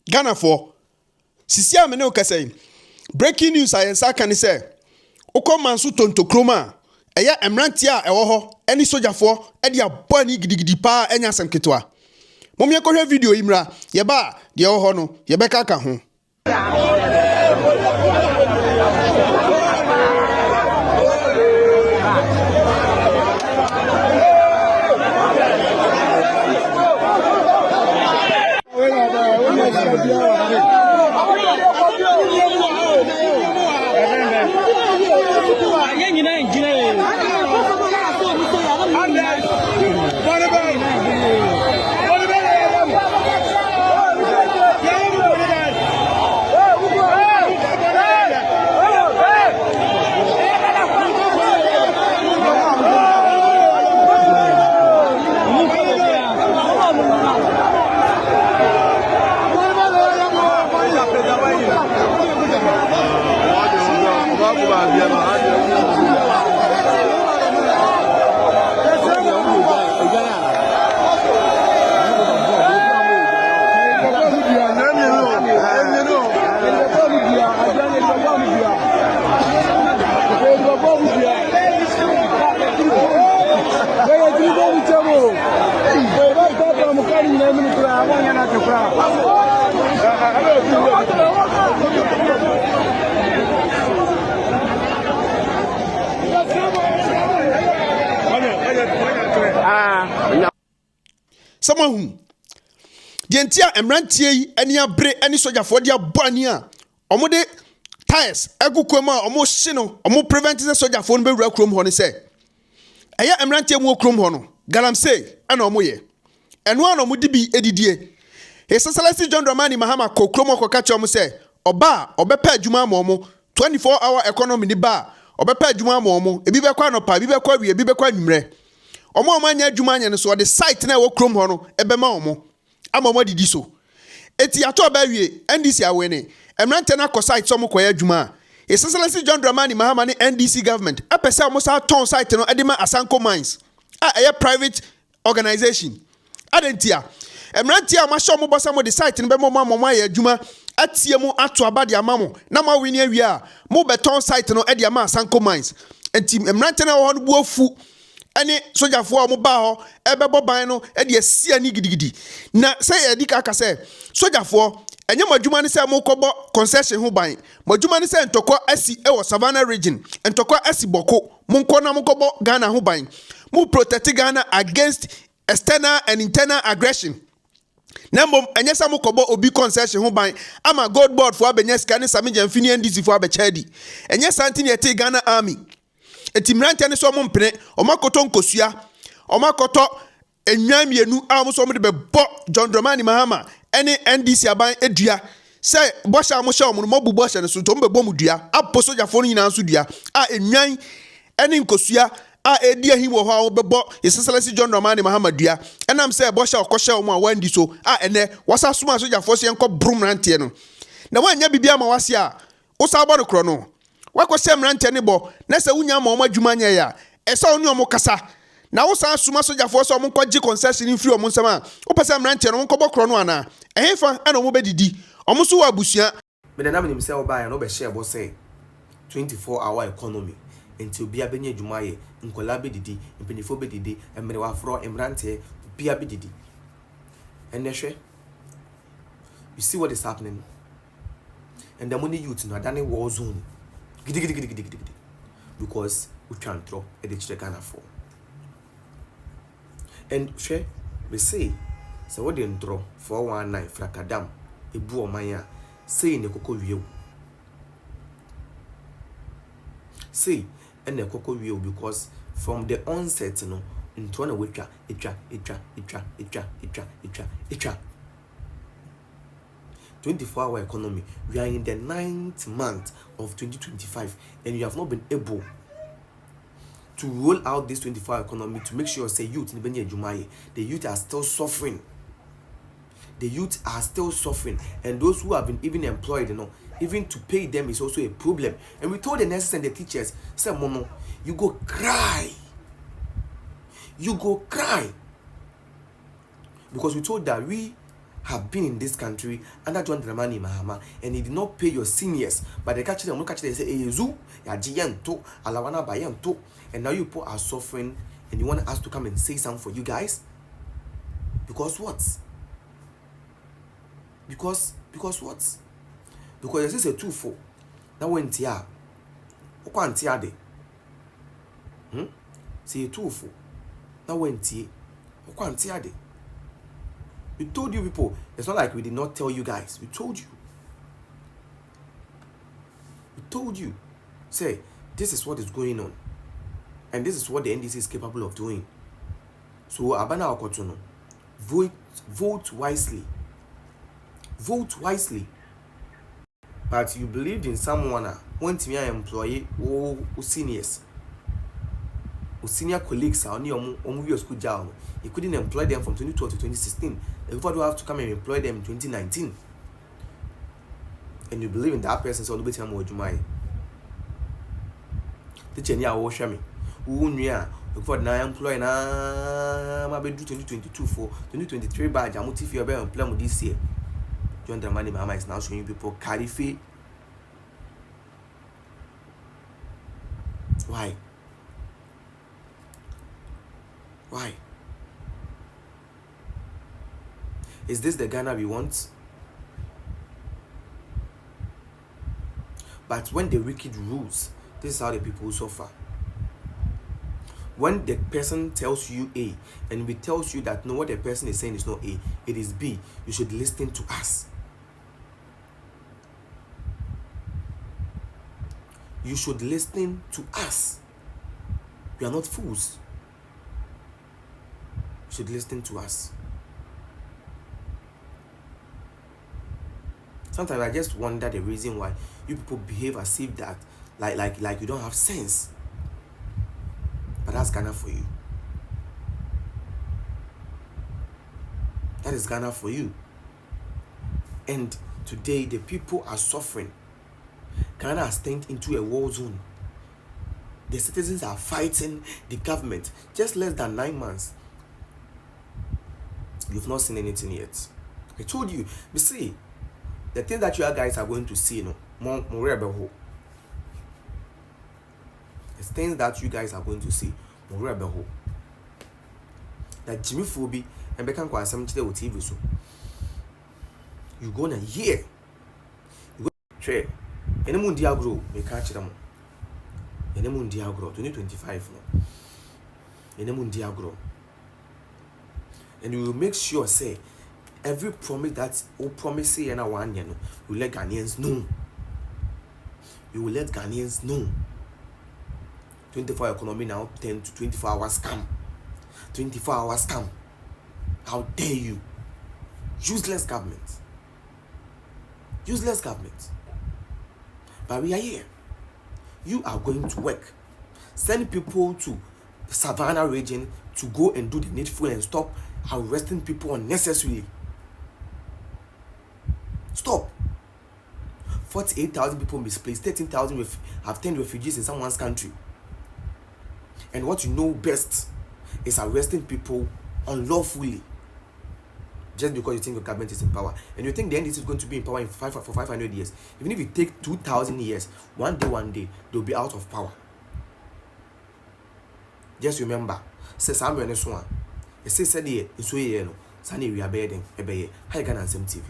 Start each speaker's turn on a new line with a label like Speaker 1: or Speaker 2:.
Speaker 1: Ghana for sisia me ne o kase breaking news ayensa kan say okomanso tonto kroma eya emrantia ewo ho eni sojafo e dia bani gidigidi pa enya asem ketwa mom ye kohwe video imra ye ba de ewo ho no ye beka ka ho Someone who the entire emrantie eni abre eni sojafo dia bani a omode tires egu kwema omo hye omo prevent the sojafo no bewura krom ho ne se eya emrantie mu krom ho no galamsey ana omo ye eno ana omo dibi edidie His Excellency John Dramani Mahama ko krom ko ka che omo se oba obepa adwuma ma omo 24-hour economy ni ba obepa adwuma ma omo ebi be kwa no pa ebi be kwa wi ebi be kwa nwumre omo amanya adwuma anya ne so the site na wo krom ho no ebema omo ama didi so eti ato ba wie NDC awene emrante na ko site so mo koya adwuma His Excellency John Dramani Mahama ne NDC government apese omo sa ton site no edema Asanko Mines a private organization adentia emrante a ma show mo bosa mo the site no be mo ya adwuma atie mu ato abade amamo na ma wini awie a mo beton site no ede ama Asanko Mines enti emrante na wo no bu afu ani sojafo mo ba ho ebebo ban no e de asia ni gidigidi na say edika aka say sojafo enye madwuma ne say mo kobo concession ho ban madwuma ne say ntokwa asi e wo Savannah region ntokwa asi boko mo nko na mo kobo Ghana ho ban mo protect Ghana against external and internal aggression na mbom enye say mo kobo obi concession ho ban ama gold board for abenya sika ne same Mfini NDC for abechadi enye santini ete Ghana army etimrante ne so mo mpene omakoto nkosua omakoto enwan mienu a mo so mo de bebo John Dramani Mahama ene NDC aban edua say bosha mo sha mo mo bubo sha ne so to mo bebo mu dua apo sojafo no nyina so dua a enwan ene nkosua a edi ahi wo ho a wo bebo His Excellency John Dramani Mahama dua enam say bosha okosha mo a wandi so a ene wasa soma sojafo so enko brumrante no na wanya bibia ma wase a wo sa bo no kro no wako sem rante ne bo na se wunya ma omadwuma nya ya esa oni omo kasa na wo san suma sojafo so omo kwaji concession free omo nsam a wo pese rante no nkobọ kro no ana ehefa ana omo bedidi omo so wa abusua
Speaker 2: me na nam se oba ya no be share bo say 24-hour economy enti obi abenya adwuma ye nkola bedidi mpenifo bedidi emre wa fro emrante obi abedidi enehwe you see what is happening and the money youth no adane war zone gidi because we can throw at the Ghana for and share we say so what den draw 419 frakadam ebu omanya say ne koko wie say ene koko wie because from the onset no ntro na wetwa etwa 24-hour economy. We are in the 9th month of 2025 and you have not been able to roll out this 24-hour economy to make sure say youth the youth are still suffering. The youth are still suffering and those who have been even employed, even to pay them is also a problem. And we told the nurses and the teachers, say mono, you go cry because we told that we have been in this country under John Dramani Mahama, and he did not pay your seniors, but they catch them, look at they say, hey, Zu, Yajiento, Alawana Bayento, and now you people are suffering, and you want us to come and say something for you guys? Because what? Because what? Because this is a 2-4. Now when tia, okwa ntia de. Say a 2-4. Now when tia, okwa ntia de. We told you people. It's not like we did not tell you guys. We told you. We told you. Say, this is what is going on. And this is what the NDC is capable of doing. So, Abana Okotono, vote wisely. Vote wisely. But you believed in someone when to me an employee or seniors. Senior colleagues are only on your school job. You couldn't employ them from 2012 to 2016. Everybody will have to come and employ them in 2019. And you believe in that person, so the better more Jumai. The Chenya will show me. Who knew before now employ na maybe do 2022 for 2023 badge. I'm if you are better employed this year. John Dramani Mahama is now showing people carry fee. Why? Why? Is this the Ghana we want? But when the wicked rules, this is how the people suffer. When the person tells you A and we tells you that no, what the person is saying is not A, it is B, you should listen to us. You should listen to us. We are not fools. You should listen to us. Sometimes I just wonder the reason why you people behave as if that like you don't have sense. But that's Ghana for you. That is Ghana for you. And today the people are suffering. Ghana has turned into a war zone. The citizens are fighting the government. Just less than 9 months. You've not seen anything yet. I told you. You see, the thing that you guys are going to see, more rebel. The things that you guys are going to see, more rebel. That Jimmy Phoebe and Beckham kwa some today with TV so. You gonna hear. You go share. Any mundi agro, we catch them. Any mundi agro 2025 no. Any mundi agro. And we will make sure say every promise that we promise say and one year no, we will let Ghanaians know. We will let Ghanaians know. 24 economy now 10 to 24 hours scam. 24 hours scam. How dare you? Useless government. Useless government. But we are here. You are going to work. Send people to Savannah region to go and do the needful and stop arresting people unnecessarily. Stop. 48,000 people misplaced. 13,000 have turned refugees in someone's country. And what you know best is arresting people unlawfully. Just because you think your government is in power. And you think the NDC is going to be in power for 500 years. Even if it takes 2,000 years, one day, they'll be out of power. Just remember, say Samuel Neswan. It says, said, so, Sani, we are bedding, Hi, Ghana and TV.